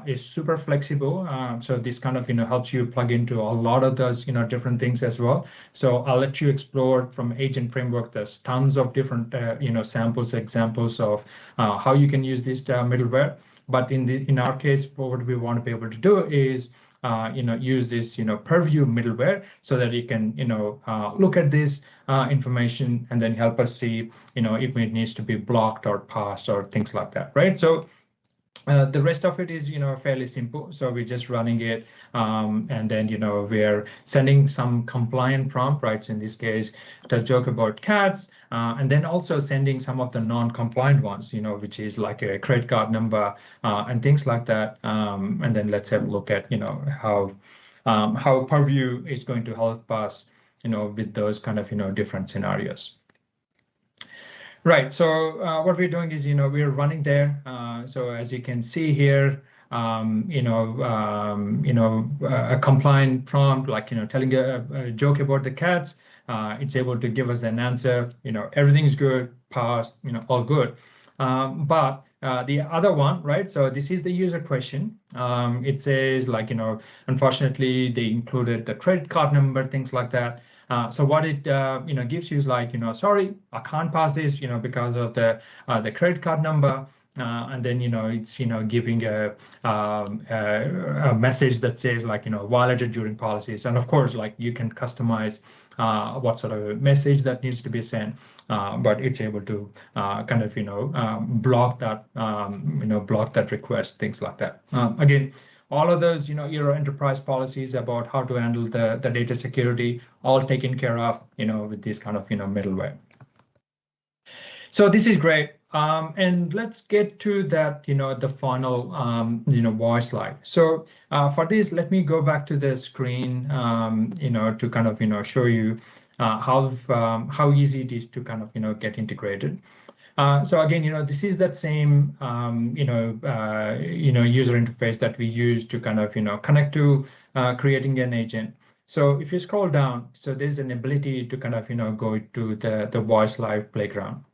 A: is super flexible. So this kind of helps you plug into a lot of those different things as well. So I'll let you explore from agent framework. There's tons of different samples, examples of how you can use this middleware. But in our case, what we want to be able to do is use this purview middleware so that you can look at this information and then help us see if it needs to be blocked or passed or things like that, right? So The rest of it is, fairly simple. So we're just running it, and then, we're sending some compliant prompt, right? So in this case, the joke about cats, and then also sending some of the non-compliant ones, which is like a credit card number, and things like that. And then let's have a look at, how Purview is going to help us, with those kind of, different scenarios. Right. So what we're doing is, we're running there. So as you can see here, a compliant prompt, like, telling a joke about the cats, it's able to give us an answer, everything's good, passed, all good. But the other one, right? So this is the user question. It says like, unfortunately, they included the credit card number, things like that. So what it gives you is like, sorry, I can't pass this, because of the credit card number. And then it's giving a message that says like violated during policies, and of course like you can customize what sort of a message that needs to be sent, but it's able to kind of block that request, things like that. Again, all of those, your enterprise policies about how to handle the data security, all taken care of, with this kind of, middleware. So this is great. And let's get to that, the final, voice live. So for this, let me go back to the screen, to kind of, show you how easy it is to kind of, get integrated. So again, this is that same, user interface that we use to kind of, connect to creating an agent. So if you scroll down, so there's an ability to kind of, go to the voice live playground.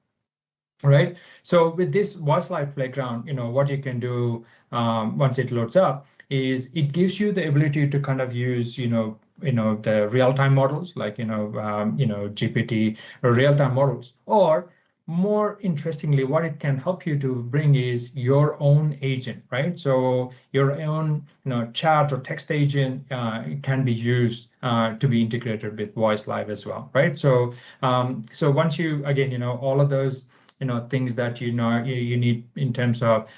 A: Right. So with this voice live playground, what you can do once it loads up is it gives you the ability to kind of use, the real-time models like, GPT or real-time models, or more interestingly, what it can help you to bring is your own agent, right? So your own, chat or text agent can be used to be integrated with voice live as well, right? So so once you, again, all of those things that you need in terms of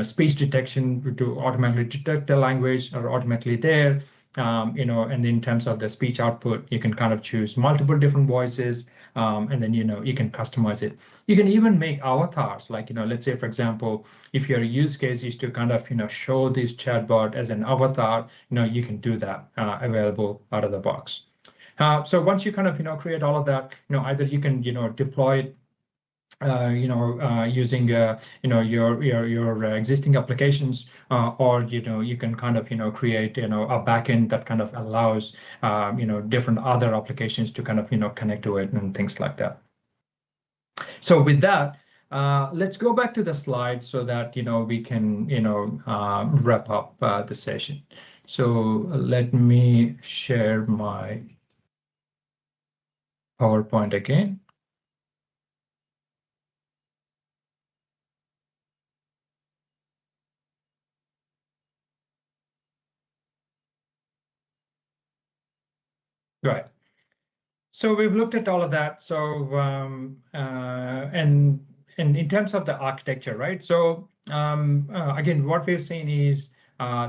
A: speech detection to automatically detect the language or automatically there, and in terms of the speech output, you can kind of choose multiple different voices, and then you can customize it. You can even make avatars, like let's say for example, if your use case is to kind of show this chatbot as an avatar, you can do that available out of the box. So once you kind of create all of that, either you can deploy it using your existing applications, or you can kind of create a backend that kind of allows different other applications to kind of connect to it and things like that. So with that, let's go back to the slide so that we can wrap up the session. So let me share my PowerPoint again. Right. So we've looked at all of that. So and in terms of the architecture, right? So again, what we've seen is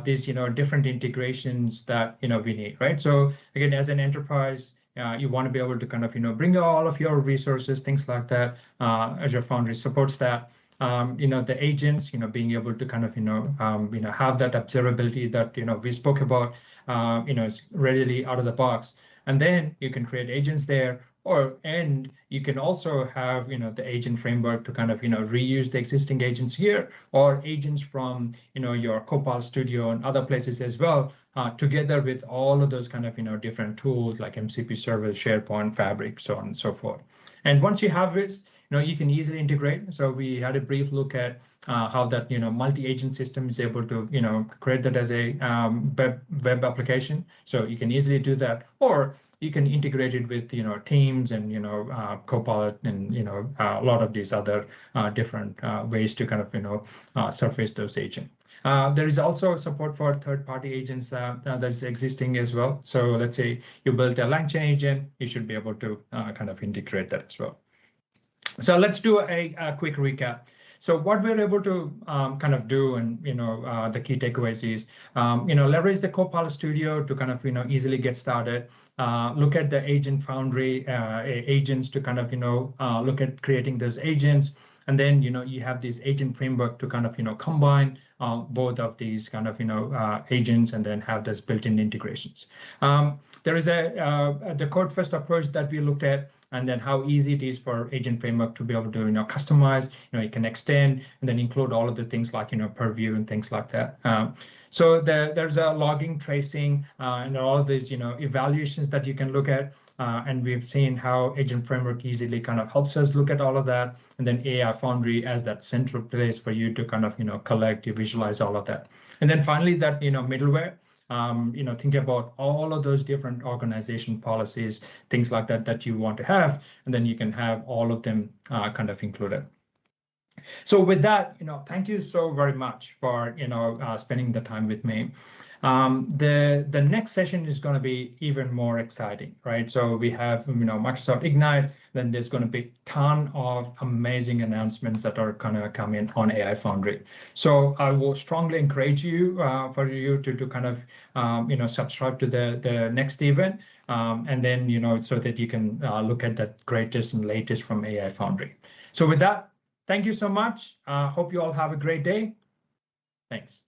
A: these different integrations that we need, right? So again, as an enterprise, you want to be able to kind of bring all of your resources, things like that. Azure Foundry supports that. The agents, being able to kind of have that observability that we spoke about, is readily out of the box. And then you can create agents there, and you can also have the agent framework to kind of reuse the existing agents here, or agents from your Copilot Studio and other places as well, together with all of those kind of different tools like MCP Server, SharePoint, Fabric, so on and so forth. And once you have this, you can easily integrate. So we had a brief look at how that multi-agent system is able to create that as a web application. So you can easily do that, or you can integrate it with Teams and Copilot and a lot of these other different ways to kind of surface those agents. There is also support for third-party agents that is existing as well. So let's say you built a LangChain agent, you should be able to kind of integrate that as well. So let's do a quick recap. So what we're able to kind of do, and the key takeaways is, leverage the Copilot Studio to kind of easily get started. Look at the Agent Foundry agents to kind of look at creating those agents, and then you have this agent framework to kind of combine both of these kind of agents, and then have those built-in integrations. There is the code first approach that we looked at, and then how easy it is for agent framework to be able to customize. You can extend and then include all of the things like purview and things like that. So there's a logging, tracing, and all of these evaluations that you can look at. And we've seen how Agent Framework easily kind of helps us look at all of that. And then AI Foundry as that central place for you to kind of collect, you visualize all of that. And then finally that middleware. Think about all of those different organization policies, things like that you want to have, and then you can have all of them kind of included. So with that, thank you so very much for spending the time with me. The next session is going to be even more exciting, right? So we have Microsoft Ignite, then there's going to be a ton of amazing announcements that are going to come in on AI Foundry. So I will strongly encourage you for you to kind of subscribe to the next event, and then so that you can look at the greatest and latest from AI Foundry. So with that, thank you so much. Hope you all have a great day. Thanks.